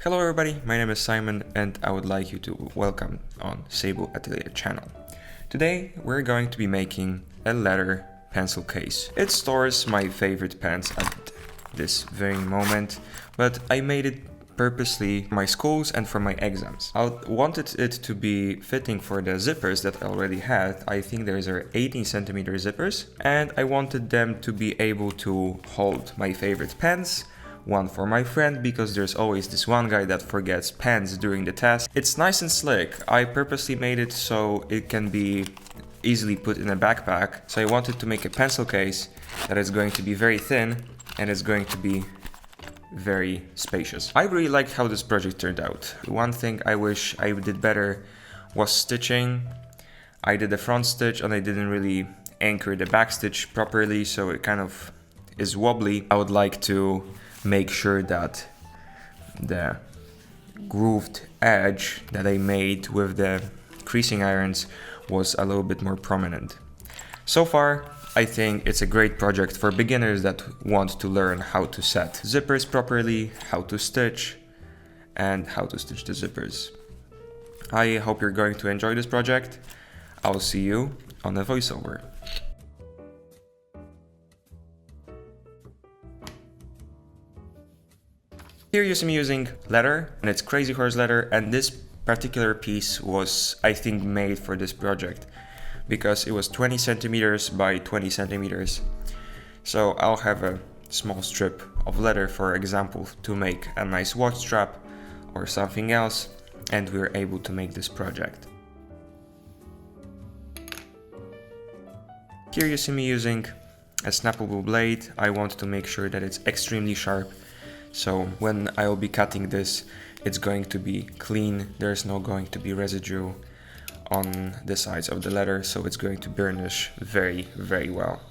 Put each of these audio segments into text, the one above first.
Hello everybody, my name is Simon and I would like you to welcome on Sable Atelier channel. Today we're going to be making a leather pencil case. It stores my favorite pens at this very moment, but I made it purposely for my schools and for my exams. I wanted it to be fitting for the zippers that I already had. I think those are 18 centimeter zippers, and I wanted them to be able to hold my favorite pens. One for my friend, because there's always this one guy that forgets pens during the test. It's nice and slick. I purposely made it so it can be easily put in a backpack. So I wanted to make a pencil case that is going to be very thin and is going to be very spacious. I really liked how this project turned out. One thing I wish I did better was stitching. I did the front stitch and I didn't really anchor the back stitch properly, so it kind of is wobbly. I would like to make sure that the grooved edge that I made with the creasing irons was a little bit more prominent. So far, I think it's a great project for beginners that want to learn how to set zippers properly, how to stitch, and how to stitch the zippers. I hope you're going to enjoy this project. I'll see you on the voiceover. Here you see me using leather, and it's Crazy Horse leather, and this particular piece was, I think, made for this project because it was 20 centimeters by 20 centimeters. So I'll have a small strip of leather, for example, to make a nice watch strap or something else, and we were able to make this project. Here you see me using a snappable blade. I want to make sure that it's extremely sharp. So when I will be cutting this, it's going to be clean. There's no going to be residue on the sides of the leather, so it's going to burnish very, very well.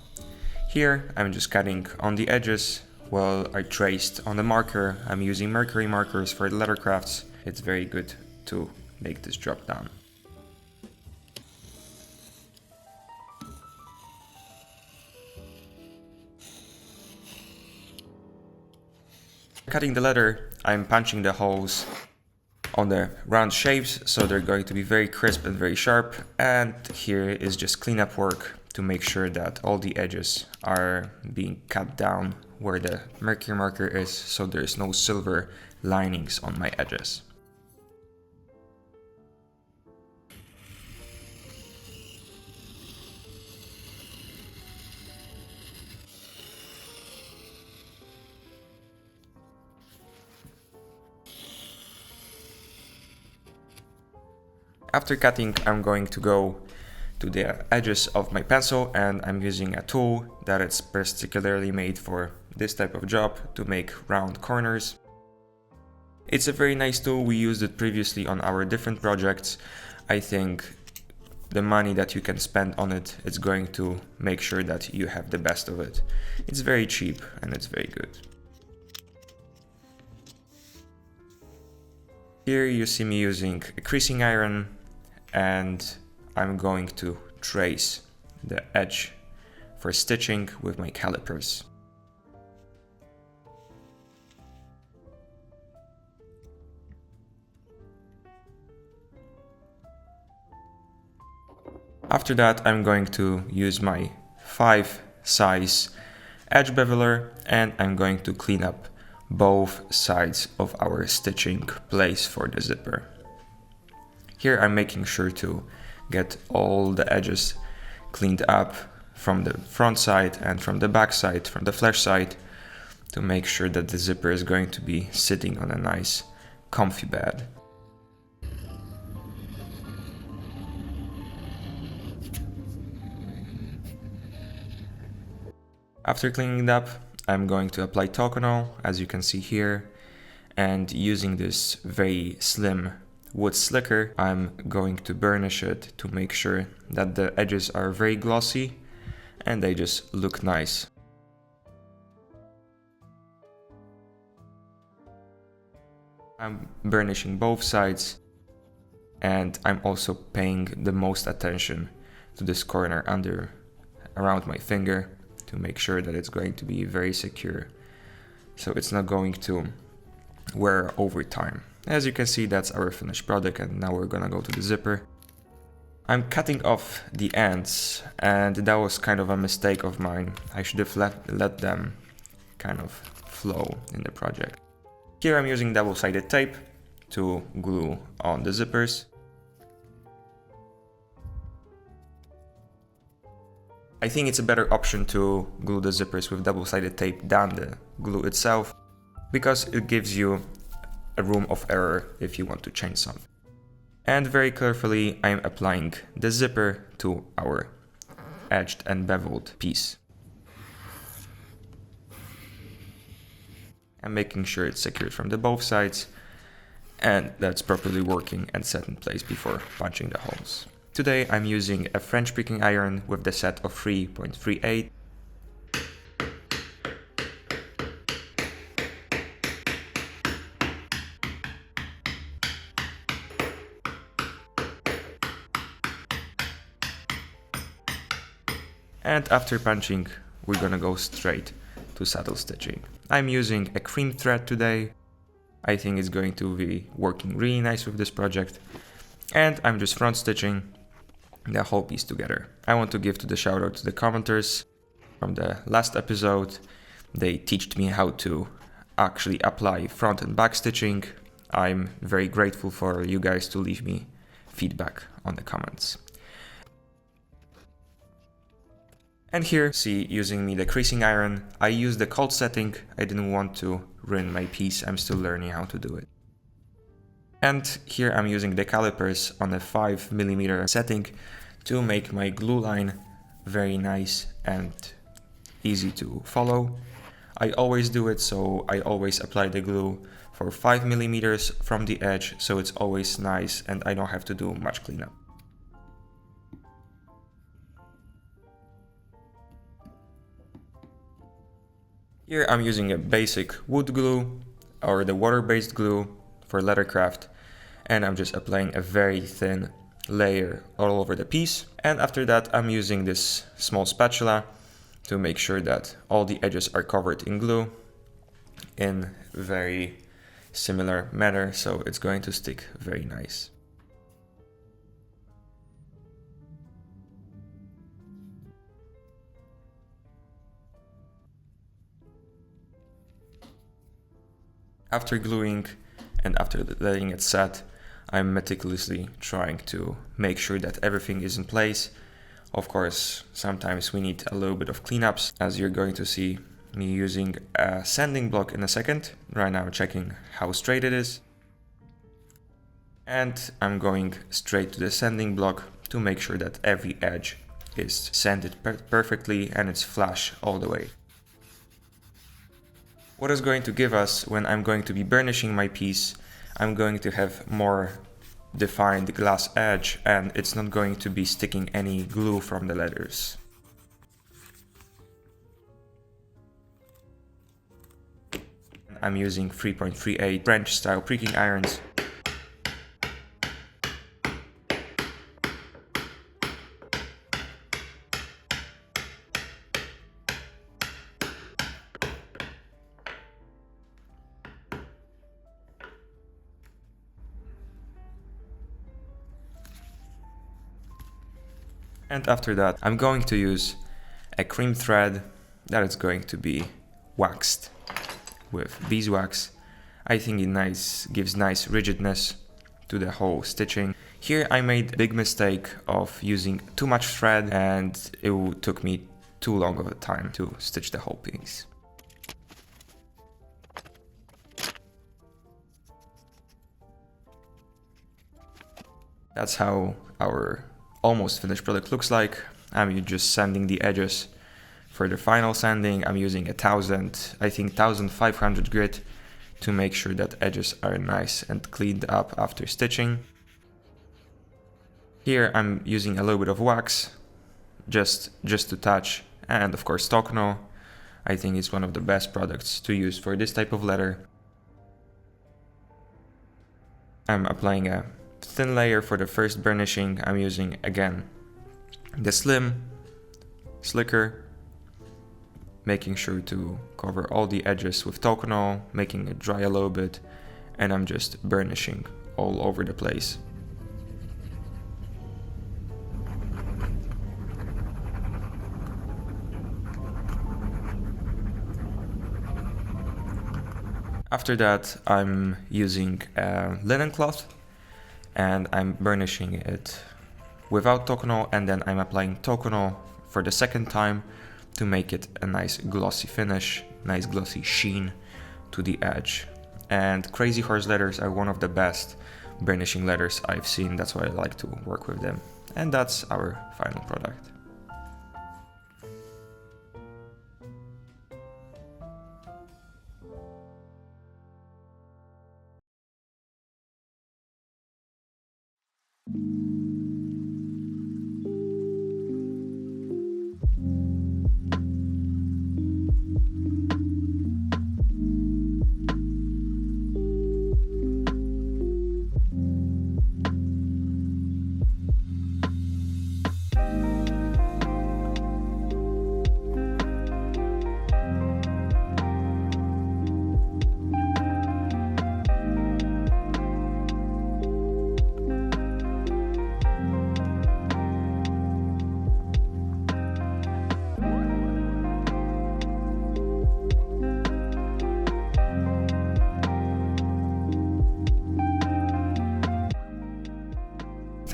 Here I'm just cutting on the edges while I traced on the marker. I'm using mercury markers for the leather crafts. It's very good to make this drop down. Cutting the leather, I'm punching the holes on the round shapes, so they're going to be very crisp and very sharp. And here is just cleanup work to make sure that all the edges are being cut down where the mercury marker is, so there's no silver linings on my edges. After cutting, I'm going to go to the edges of my pencil, and I'm using a tool that is particularly made for this type of job to make round corners. It's a very nice tool. We used it previously on our different projects. I think the money that you can spend on it is going to make sure that you have the best of it. It's very cheap and it's very good. Here you see me using a creasing iron, and I'm going to trace the edge for stitching with my calipers. After that, I'm going to use my 5 size edge beveler, and I'm going to clean up both sides of our stitching place for the zipper. Here I'm making sure to get all the edges cleaned up from the front side and from the back side, from the flesh side, to make sure that the zipper is going to be sitting on a nice comfy bed. After cleaning it up, I'm going to apply Toconol, as you can see here, and using this very slim wood slicker, I'm going to burnish it to make sure that the edges are very glossy and they just look nice. I'm burnishing both sides, and I'm also paying the most attention to this corner around my finger to make sure that it's going to be very secure, so it's not going to wear over time. As you can see, that's our finished product, and now we're gonna go to the zipper. I'm cutting off the ends, and that was kind of a mistake of mine. I should have let them kind of flow in the project. Here I'm using double-sided tape to glue on the zippers. I think it's a better option to glue the zippers with double-sided tape than the glue itself, because it gives you a room of error if you want to change something. And very carefully I'm applying the zipper to our edged and beveled piece. I'm making sure it's secured from the both sides and that's properly working and set in place before punching the holes. Today I'm using a French pricking iron with the set of 3.38. And after punching, we're gonna go straight to saddle stitching. I'm using a cream thread today. I think it's going to be working really nice with this project. And I'm just front stitching the whole piece together. I want to give the shout out to the commenters from the last episode. They taught me how to actually apply front and back stitching. I'm very grateful for you guys to leave me feedback on the comments. And here, see, using the creasing iron, I used the cold setting. I didn't want to ruin my piece. I'm still learning how to do it. And here I'm using the calipers on a 5mm setting to make my glue line very nice and easy to follow. I always do it, so I always apply the glue for 5mm from the edge, so it's always nice and I don't have to do much cleanup. Here I'm using a basic wood glue or the water-based glue for lettercraft, and I'm just applying a very thin layer all over the piece. And after that I'm using this small spatula to make sure that all the edges are covered in glue in very similar manner, so it's going to stick very nice. After gluing and after letting it set, I'm meticulously trying to make sure that everything is in place. Of course, sometimes we need a little bit of cleanups, as you're going to see me using a sanding block in a second. Right now I'm checking how straight it is. And I'm going straight to the sanding block to make sure that every edge is sanded perfectly and it's flush all the way. What is going to give us when I'm going to be burnishing my piece, I'm going to have more defined glass edge and it's not going to be sticking any glue from the letters. I'm using 3.38 French style pricking irons. And after that, I'm going to use a cream thread that is going to be waxed with beeswax. I think it gives nice rigidness to the whole stitching. Here I made a big mistake of using too much thread and it took me too long of a time to stitch the whole piece. That's how our almost finished product looks like. I'm just sanding the edges. For the final sanding, I'm using 1500 grit to make sure that edges are nice and cleaned up after stitching. Here I'm using a little bit of wax, just to touch, and of course Tokno. I think it's one of the best products to use for this type of leather. I'm applying a thin layer for the first burnishing. I'm using again the slicker making sure to cover all the edges with Tokonol, making it dry a little bit, and I'm just burnishing all over the place. After that, I'm using a linen cloth and I'm burnishing it without Tokonol, and then I'm applying Tokonol for the second time to make it a nice glossy finish, nice glossy sheen to the edge. And Crazy Horse leathers are one of the best burnishing leathers I've seen, that's why I like to work with them. And that's our final product.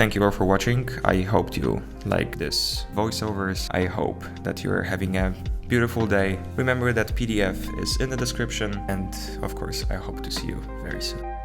Thank you all for watching. I hope you like this voiceovers. I hope that you're having a beautiful day. Remember that PDF is in the description, and of course I hope to see you very soon.